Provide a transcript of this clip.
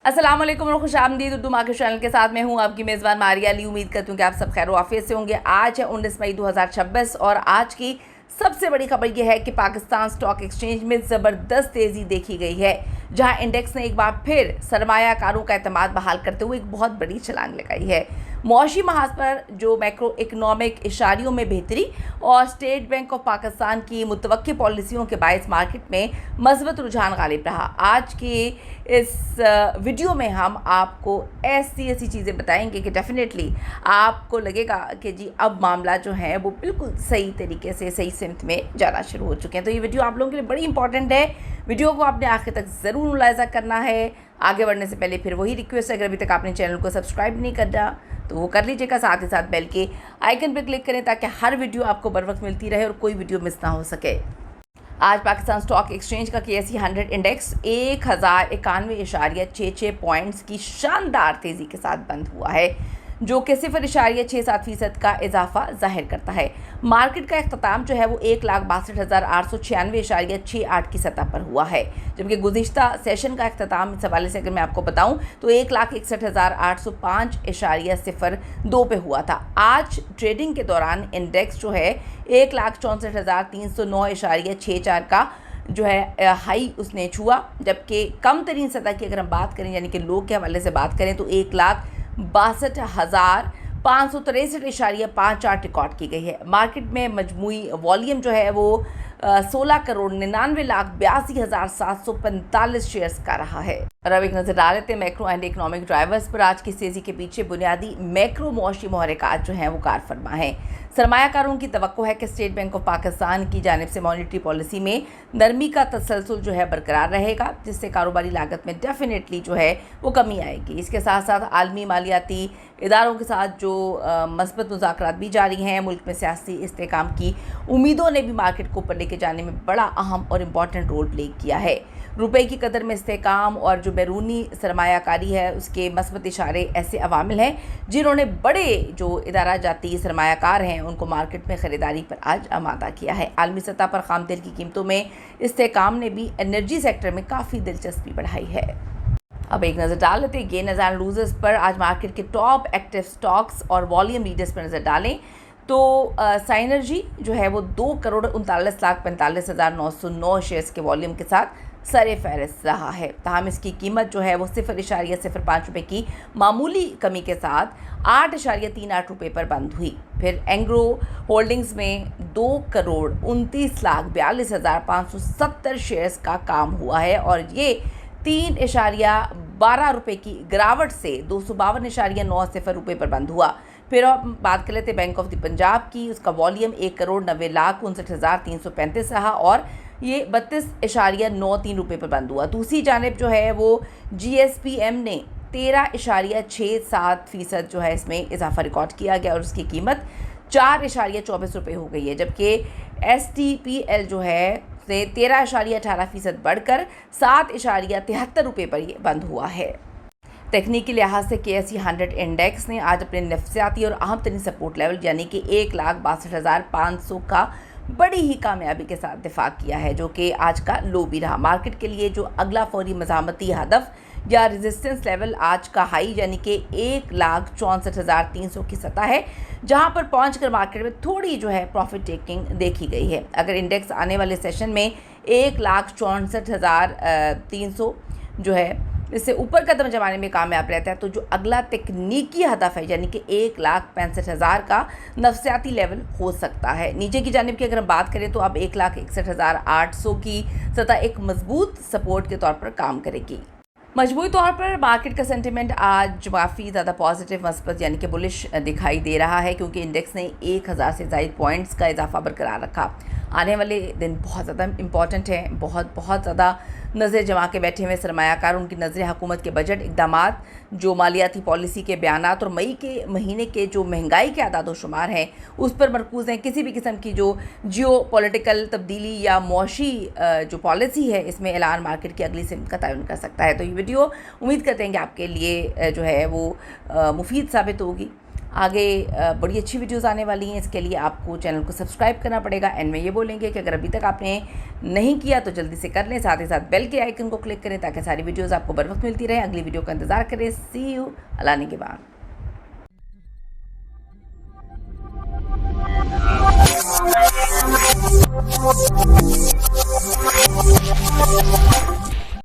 अस्सलाम वालेकुम और खुशामदीद उर्दू मार्केट चैनल के साथ मैं हूं आपकी मेज़बान मारिया अली। उम्मीद करती हूं कि आप सब खैर वाफियत से होंगे। आज है 19 मई 2026 और आज की सबसे बड़ी खबर यह है कि पाकिस्तान स्टॉक एक्सचेंज में ज़बरदस्त तेज़ी देखी गई है, जहां इंडेक्स ने एक बार फिर सरमायाकारों का एतमाद बहाल करते हुए एक बहुत बड़ी छलांग लगाई है। मौशी महाज पर जो मैक्रो इकनॉमिक इशारियों में बेहतरी और स्टेट बैंक ऑफ पाकिस्तान की मुतवक्की पॉलिसियों के बायस मार्केट में मज़बूत रुझान गालिब रहा। आज की इस वीडियो में हम आपको ऐसी चीज़ें बताएंगे कि डेफिनेटली आपको लगेगा कि जी अब मामला जो है वो बिल्कुल सही तरीके से सही सिमत में जाना शुरू हो चुके हैं। तो ये वीडियो आप लोगों के लिए बड़ी इंपॉर्टेंट है। वीडियो को आपने आखिर तक ज़रूर मुलाहिजा करना है। आगे बढ़ने से पहले फिर वही रिक्वेस्ट है, अगर अभी तक आपने चैनल को सब्सक्राइब नहीं करना तो वो कर लीजिएगा, साथ ही साथ बेल के आइकन पर क्लिक करें ताकि हर वीडियो आपको बर वक्त मिलती रहे और कोई वीडियो मिस ना हो सके। आज पाकिस्तान स्टॉक एक्सचेंज का KSE 100 इंडेक्स 1091.66 पॉइंट्स की शानदार तेज़ी के साथ बंद हुआ है, जो कि 0.67% का इजाफा जाहिर करता है। मार्केट का अख्ताम जो है वो 1,62,896.68 की सतह पर हुआ है, जबकि गुज़िश्ता सेशन का अख्ताम इस हवाले से अगर मैं आपको बताऊं तो 1,61,805.02 पे हुआ था। आज ट्रेडिंग के दौरान इंडेक्स जो है 1,64,309.64 का जो है हाई उसने छुआ, जबकि कम तरीन सतह की अगर हम बात करें यानी कि लो के हवाले से बात करें तो 1,62,563.58 रिकॉर्ड की गई है। मार्केट में मजमूई वॉल्यूम जो है वो 16,99,82,745 शेयर्स का रहा है। और अब एक नज़र डाल लेते हैं मैक्रो एंड इकोनॉमिक ड्राइवर्स पर। आज की तेज़ी के पीछे बुनियादी मैक्रो मौशी महरकात जो हैं वो कार फरमा हैं। सरमायाकारों की तवक्को है कि स्टेट बैंक ऑफ पाकिस्तान की जानिब से मॉनेटरी पॉलिसी में नरमी का तसलसल जो है बरकरार रहेगा, जिससे कारोबारी लागत में डेफिनेटली जो है वो कमी आएगी। इसके साथ साथ आलमी मालियाती इदारों के साथ जो मस्बत मुज़ाकरात भी जारी हैं, मुल्क में सियासी इस्तेहकाम की उम्मीदों ने भी मार्केट को ऊपर लेके जाने में बड़ा अहम और इम्पॉर्टेंट रोल प्ले किया है। रुपए की कदर में इस्तेहकाम और जो बैरूनी सरमायाकारी है उसके मस्बत इशारे ऐसे अवामिल हैं जिन्होंने बड़े जो इदारा जाती सरमायाकार हैं उनको मार्केट में ख़रीदारी पर आज आमादा किया है। आलमी सतह पर खाम तेल की कीमतों में इस्तेहकाम ने भी एनर्जी सेक्टर में काफ़ी दिलचस्पी बढ़ाई है। अब एक नज़र डाल लेते हैं गेनर्स एंड लूजर्स पर। आज मार्केट के टॉप एक्टिव स्टॉक्स और वॉल्यूम लीडर्स पर नज़र डालें तो साइनर्जी जो है वो 2,39,45,909 शेयर्स के वॉल्यूम के साथ सरे फहरिस्त रहा है। तहम इसकी कीमत जो है वो 0.05 रुपये की मामूली कमी के साथ 8.38 रुपये पर बंद हुई। फिर एंग्रो होल्डिंग्स में 2,29,42,570 शेयर्स का काम हुआ है और ये 3.12 रुपये की गिरावट से 252.90 रुपये पर बंद हुआ। फिर अब बात कर लेते हैं बैंक ऑफ द पंजाब की। उसका वॉल्यूम 1,90,59,335 रहा और ये 32.93 रुपये पर बंद हुआ। दूसरी जानिब जो है वो GSPM ने 13.67% जो है इसमें इजाफा रिकॉर्ड किया गया और उसकी कीमत 4.24 रुपये हो गई है, जबकि STPL जो है से 13.18% बढ़कर 7.73 रुपये पर ये बंद हुआ है। तकनीकी लिहाज से KSE 100 इंडेक्स ने आज अपने नफसियाती और अहम तरीन सपोर्ट लेवल यानी कि 1,62,500 का बड़ी ही कामयाबी के साथ दिफा किया है, जो कि आज का लो भी रहा। मार्केट के लिए जो अगला फौरी मज़ामती हदफ या रेजिस्टेंस लेवल आज का हाई यानी कि 1,64,300 की सतह है, जहां पर पहुंचकर मार्केट में थोड़ी जो है प्रॉफिट टेकिंग देखी गई है। अगर इंडेक्स आने वाले सेशन में 1,64,300 जो है इससे ऊपर कदम जमाने में कामयाब रहता है तो जो अगला तकनीकी हदफ है यानी कि 1,65,000 का नफसियाती लेवल हो सकता है। नीचे की जानिब की अगर हम बात करें तो अब 1,61,800 की सतह एक मजबूत सपोर्ट के तौर पर काम करेगी। मजमूई तौर पर मार्केट का सेंटिमेंट आज काफ़ी ज़्यादा पॉजिटिव मस्बत यानी कि बुलिश दिखाई दे रहा है, क्योंकि इंडेक्स ने 1,000 से ज़ायद पॉइंट्स का इजाफा बरकरार रखा। आने वाले दिन बहुत ज़्यादा इंपॉर्टेंट हैं। बहुत ज़्यादा नज़र जमा के बैठे हुए सरमायाकार, उनकी नज़रें हुकूमत के बजट इक़दामात, जो मालियाती पॉलिसी के बयानात और मई के महीने के जो महंगाई के आदाद शुमार हैं उस पर मरकूज़ हैं। किसी भी किस्म की जो जियो पॉलिटिकल तब्दीली या मौशी जो पॉलिसी है इसमें ऐलान मार्केट की अगली सिमत का तयन कर सकता है। तो ये वीडियो उम्मीद करते हैं कि आपके लिए जो है वो मुफीद साबित होगी। आगे बड़ी अच्छी वीडियोस आने वाली हैं। इसके लिए आपको चैनल को सब्सक्राइब करना पड़ेगा। एंड में ये बोलेंगे कि अगर अभी तक आपने नहीं किया तो जल्दी से कर लें, साथ ही साथ बेल के आइकन को क्लिक करें ताकि सारी वीडियोस आपको बर वक्त मिलती रहे। अगली वीडियो का इंतज़ार करें। सी यू, अल्लाह ने के बाद।